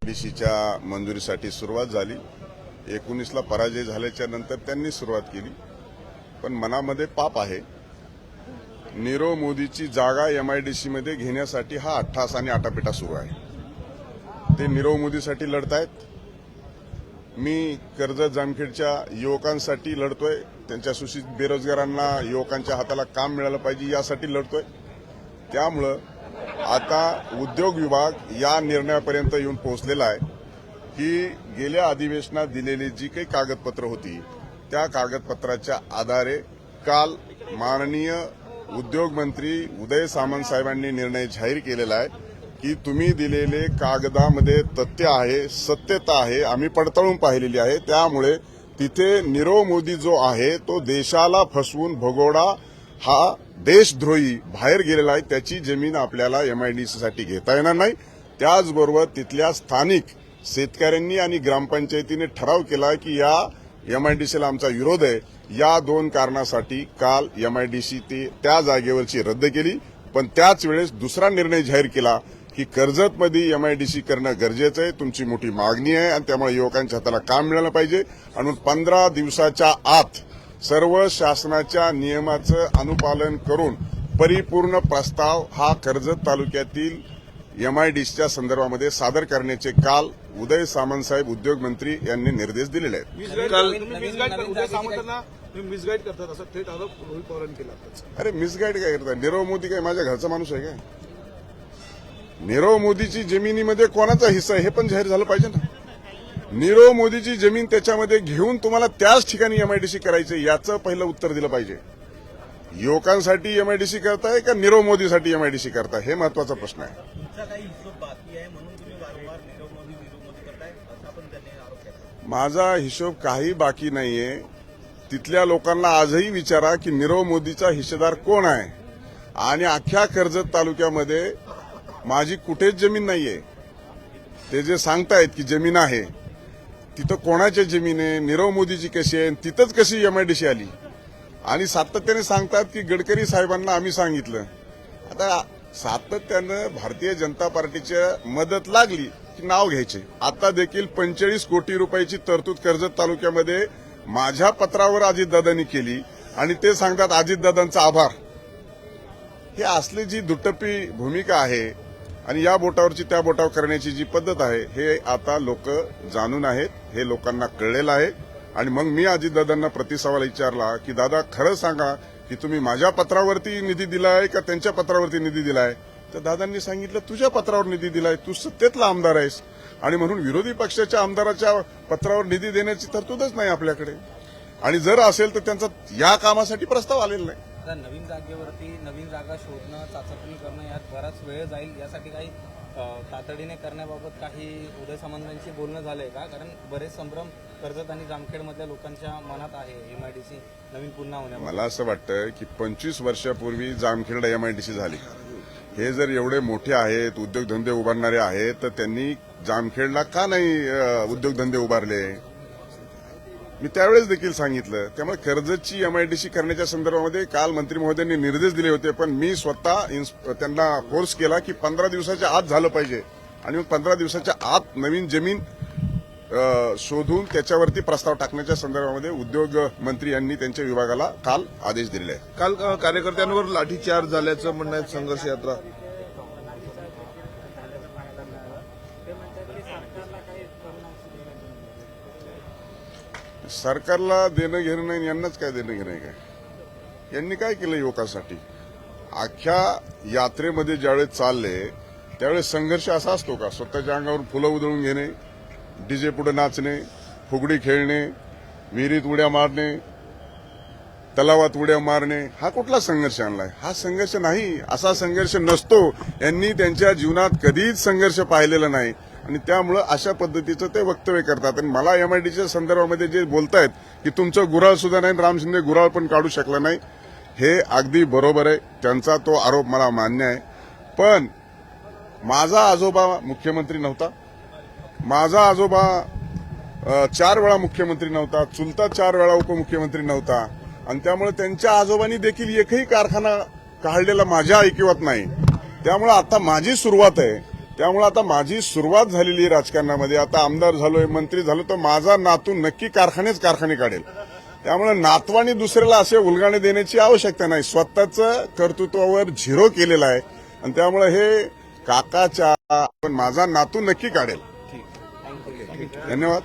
डीसीच्या मंजुरीसाठी सुरुवात झाली. 19ला पराजय झाल्याच्या नंतर त्यांनी सुरुवात केली. पण मनामध्ये पाप आहे. नीरव मोदीची जागा एमआयडीसी मध्ये घेण्यासाठी हा अट्टास आणि आटापिटा सुरू आहे. ते नीरव मोदीसाठी लढतायत. मी कर्जत जामखेडच्या युवकांसाठी लढतोय. त्यांच्या सुशिक्षित बेरोजगारांना युवकांच्या हाताला काम मिळालं पाहिजे यासाठी लढतोय. त्यामुळं आता उद्योग विभाग या निर्णयापर्यंत येऊन पोहोचलेला आहे की गेल्या अधिवेशनात दिलेली जी काही कागदपत्र होती त्या कागदपत्राच्या आधारे काल माननीय उद्योग मंत्री उदय सामंत साहेबांनी निर्णय जाहीर केलेला आहे की तुम्ही दिलेले कागदामध्ये तथ्य आहे, सत्यता आहे, आम्ही पडताळून पाहिलेली आहे. त्यामुळे तिथे नीरव मोदी जो आहे तो देशाला फसवून भगोडा हा देशद्रोही बाहेर गेलेला आहे. त्याची जमीन आपल्याला एमआयडीसीसाठी घेता येणार नाही. त्याचबरोबर तिथल्या स्थानिक शेतकऱ्यांनी आणि ग्रामपंचायतीने ठराव केला की या एमआयडीसीला आमचा विरोध आहे. या दोन कारणासाठी काल एमआयडीसी त्या जागेवरची रद्द केली. पण त्याच वेळेस दुसरा निर्णय जाहीर केला की कर्जतमध्ये एमआयडीसी करणं गरजेचं आहे. तुमची मोठी मागणी आहे आणि त्यामुळे युवकांच्या हाताला काम मिळालं पाहिजे. आणि 15 दिवसाच्या आत सर्व शासनाच्या नियमाचं अनुपालन करून परिपूर्ण प्रस्ताव हा कर्जत तालुक्यातील एमआयडीसीच्या संदर्भामध्ये सादर करण्याचे काल उदय सामंत साहेब उद्योग मंत्री यांनी निर्देश दिलेले आहेत. मिसगाईड करतात असं थेट आरोप रोहित पवारांनी केला. अरे मिसगाईड काय करतात? नीरव मोदी काय माझ्या घरचा माणूस आहे काय? नीरव मोदीची जमिनीमध्ये कोणाचा हिस्सा आहे हे पण जाहीर झालं पाहिजे ना. नीरव मोदीची जमीन त्याच्यामध्ये घेऊन तुम्हाला त्याच ठिकाणी एमआयडीसी करायचे याचं पहिलं उत्तर दिलं पाहिजे. युवकांसाठी एमआयडीसी करताय का नीरव मोदीसाठी एमआयडीसी करताय हे महत्वाचा प्रश्न आहे. माझा हिशोब काही बाकी नाहीये. तिथल्या लोकांना आजही विचारा की नीरव मोदीचा हिस्सेदार कोण आहे. आणि अख्ख्या कर्जत तालुक्यामध्ये माझी कुठेच जमीन नाहीये. ते जे सांगतायत की जमीन आहे तिथं कोणाची जमीन आहे, नीरव मोदीची कशी आहे, तिथंच कशी एमआयडीसी आली. आणि सातत्याने सांगतात की गडकरी साहेबांना आम्ही सांगितलं. आता सातत्यानं भारतीय जनता पार्टीच्या मदत लागली की नाव घ्यायचे. आता देखील 45 कोटी रुपयाची तरतूद कर्जत तालुक्यामध्ये माझ्या पत्रावर अजितदादांनी केली आणि ते सांगतात अजितदादांचा आभार. हे असली जी दुटप्पी भूमिका आहे आणि या बोटावरची त्या बोटावर करण्याची जी पद्धत आहे हे आता लोक जाणून आहेत. हे लोकांना कळलेलं आहे. आणि मग मी अजितदादांना प्रतिसवाल विचारला की दादा खरं सांगा की तुम्ही माझ्या पत्रावरती निधी दिलाय का त्यांच्या पत्रावरती निधी दिलाय. तर दादांनी सांगितलं तुझ्या पत्रावर निधी दिलाय, तू सत्तेतला आमदार आहेस आणि म्हणून विरोधी पक्षाच्या आमदाराच्या पत्रावर निधी देण्याची तरतूदच नाही आपल्याकडे. आणि जर असेल तर त्यांचा या कामासाठी प्रस्ताव आलेला नाही. नवीन जागेवरती नवीन जागा शोधणं, चाचपणी करणं यात बराच वेळ जाईल. यासाठी काही तातडीने करण्याबाबत काही उदय सामंतांशी बोलणं झालंय का? कारण बरेच संभ्रम कर्जत आणि जामखेडमधल्या लोकांच्या मनात आहे एमआयडीसी नवीन पुन्हा होण्यामध्ये. मला असं वाटतं की 25 वर्षापूर्वी जामखेडला एमआयडीसी झाली. हे जर एवढे मोठे आहेत, उद्योगधंदे उभारणारे आहेत, तर त्यांनी जामखेडला का नाही उद्योगधंदे उभारले? मी त्यावेळेस देखील सांगितलं. त्यामुळे कर्जतची एमआयडीसी करण्याच्या संदर्भामध्ये काल मंत्री महोदयांनी निर्देश दिले होते. पण मी स्वतः त्यांना फोर्स केला की 15 दिवसाच्या आत झालं पाहिजे. आणि मग 15 दिवसाच्या आत नवीन जमीन शोधून त्याच्यावरती प्रस्ताव टाकण्याच्या संदर्भामध्ये उद्योग मंत्री यांनी त्यांच्या विभागाला काल आदेश दिलेले आहेत. काल कार्यकर्त्यांवर लाठीचार्ज झाल्याचं म्हणणं आहे. संघर्ष यात्रा सरकारला देणं घेणं नाही, यांनाच काय देणं घेणं आहे काय? यांनी काय केलं युवकांसाठी? अख्ख्या यात्रेमध्ये ज्यावेळेस चालले त्यावेळेस संघर्ष असा असतो का? स्वतःच्या अंगावर फुलं उधळून घेणे, डीजे पुढे नाचणे, फुगडी खेळणे, विहिरीत उड्या मारणे, तलावात उड्या मारणे, हा कुठला संघर्ष आणलाय? हा संघर्ष नाही. असा संघर्ष नसतो. यांनी त्यांच्या जीवनात कधीच संघर्ष पाहिलेला नाही आणि त्यामुळं अशा पद्धतीचं ते वक्तव्य करतात. आणि मला एमआयडीसीच्या संदर्भामध्ये जे बोलतायत की तुमचं गुऱ्हाळ सुद्धा नाही, राम शिंदे गुऱ्हाळ पण काढू शकला नाही, हे अगदी बरोबर आहे. त्यांचा तो आरोप मला मान्य आहे. पण माझा आजोबा मुख्यमंत्री नव्हता. माझा आजोबा 4 वेळा मुख्यमंत्री नव्हता. चुलता 4 वेळा उपमुख्यमंत्री नव्हता. आणि त्यामुळे त्यांच्या आजोबांनी देखील एकही कारखाना काढलेला माझ्या ऐकिवात नाही. त्यामुळे आता माझी सुरुवात आहे. त्यामुळे आता माझी सुरुवात झालेली आहे राजकारणामध्ये. आता आमदार झालोय, मंत्री झालो, तर माझा नातू नक्की कारखाने काढेल. त्यामुळे नातवानी दुसऱ्याला असे उलगाणे देण्याची आवश्यकता नाही. स्वतःचं कर्तृत्वावर झिरो केलेला आहे आणि त्यामुळे हे काकाच्या पण माझा नातू नक्की काढेल. ठीक थँक्यू धन्यवाद.